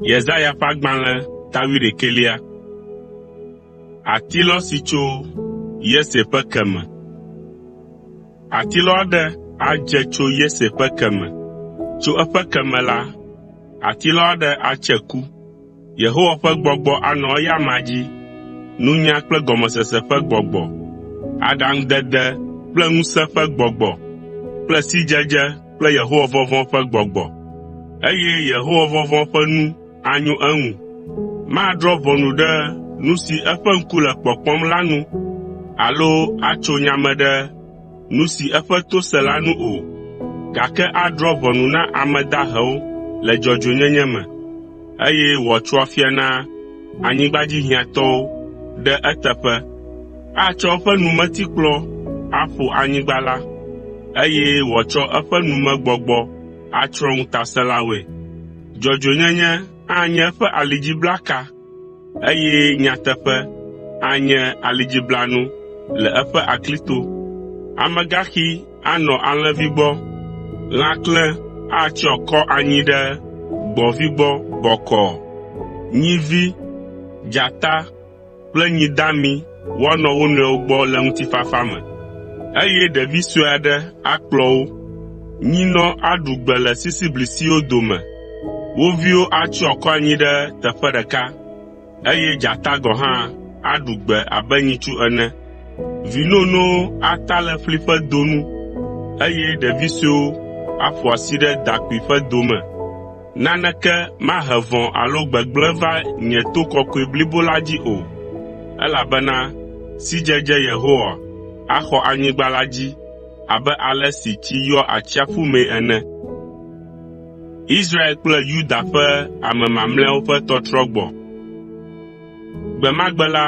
Yesaya ƒe agbalẽ 11. Atilɔ si tso Yese ƒe keme. Atilɔ aɖe adze tso Yese ƒe keme. Tso eƒe keme la, atilɔ aɖe atse ku. Yehowa ƒe gbɔgbɔ anɔ eya ma dzi, nunya kple gɔmesese ƒe gbɔgbɔ, aɖaŋudede kple ŋusẽ ƒe gbɔgbɔ, kple sidzedze kple Yehowa vɔvɔ̃ ƒe gbɔgbɔ. Eye Yehowa vɔvɔ̃ ƒe nu anyo eŋu. Madrɔ̃ ʋɔnu ɖe nu si eƒe ŋku le kpɔkpɔm la nu, alo atso nyame ɖe nu si eƒe to se la nu o, gake adrɔ̃ ʋɔnu na ame dahewo le dzɔdzɔenyenye me, eye wòatso afia na anyigbadzihiãtɔwo ɖe eteƒe. Atsɔ eƒe numetikplɔ aƒo anyigba la, eye wòatsɔ eƒe numegbɔgbɔ atsrɔ̃ ŋutasẽlawoe. Dzɔdzɔenyenye anye eƒe alidziblaka, eye nyateƒe anye alidziblanu le eƒe aklito. Amegaxi anɔ alẽvi gbɔ, lãklẽ atsyɔ kɔ anyi ɖe gbɔ̃vi gbɔ bɔkɔɔ. Nyivi, dzata kple nyi dami woanɔ wo nɔewo gbɔ le ŋutifafa me, eye ɖevi sue aɖe akplɔ wo. Nyinɔ aɖu gbe le sisiblisiwo dome. Wo viwo atsyɔ akɔ anyi ɖe teƒe ɖeka, eye dzata gɔ̃ hã aɖu gbe abe nyitsu ene. Vinonowo ata le fli ƒe donu, eye ɖevi suewo aƒo asi ɖe dakpui ƒe dome. Naneke mahe vɔ̃ alo gbegblẽ va nye to kɔkɔe blibo la dzi o, elabena sidzedze Yehowa axɔ anyigba la dzi abe ale si tsi yɔ atsiaƒu mee ene. Israel kple Yuda ƒe ame mamlɛawo ƒe tɔtrɔgbɔ. Gbe ma gbe la,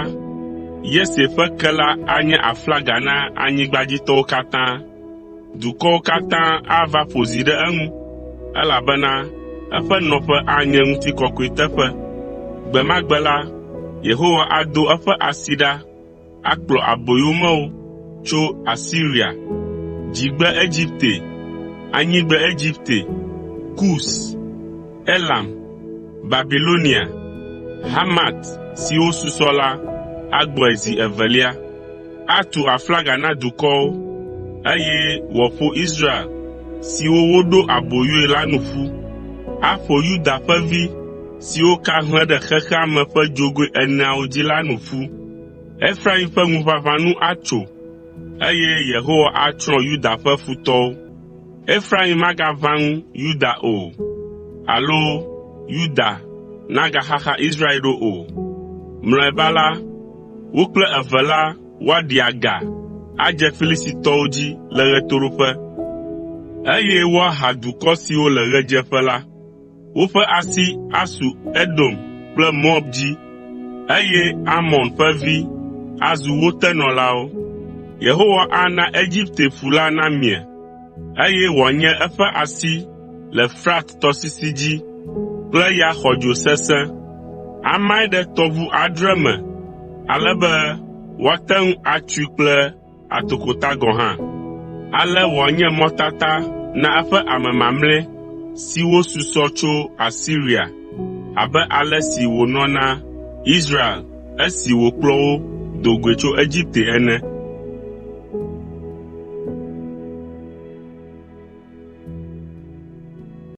Yese ƒe ke la anye aflaga na anyigbadzitɔwo katã. Dukɔwo katã ava ƒo zi ɖe eŋu, elabena eƒe nɔƒe anye ŋutikɔkɔeteƒe. Gbe ma gbe la, Yehowa ado eƒe asi ɖa akplɔ aboyomewo tso Asiria, dzigbe Egipte, anyigbe Egipte, Kus, Elam, Babilonia, Hamat siwo susɔ la agbɔe zi evelia. Atu aflaga na dukɔwo, eye wòaƒo Israel siwo woɖo aboyoe la nu ƒu. Aƒo Yuda ƒe vi siwo ka hlẽ ɖe xexea me ƒe dzogoe eneawo dzi la nu ƒu. Efraim ƒe ŋuʋaʋã nu atso, eye Yehowa atsrɔ̃ Yuda ƒe futɔwo. Efraim magaʋã ŋu Yuda o, alo Yuda nagaxaxa Israel ɖo o. Mlɔeba la, wo kple eve la woaɖi aga adze Filistitɔwo dzi le ɣetoɖoƒe, eye woaha dukɔ siwo le ɣedzeƒe la. Woƒe asi asu Edom kple Moab dzi, eye Amon ƒe vi azu wo tenɔlawo. Yehowa ana Egipte ƒu la namie, eye wòanye eƒe asi le Frat tɔsisi dzi kple ya xɔdzo sesẽ. Amae ɖe tɔʋu adre me, ale be woate ŋu atsoe kple atokota gɔ̃ hã. Ale wòanye mɔtata na eƒe ame mamlɛ siwo susɔ tso Asiria, abe ale si wònɔ na Israel esi wòkplɔ wo do goe tso Egipte ene.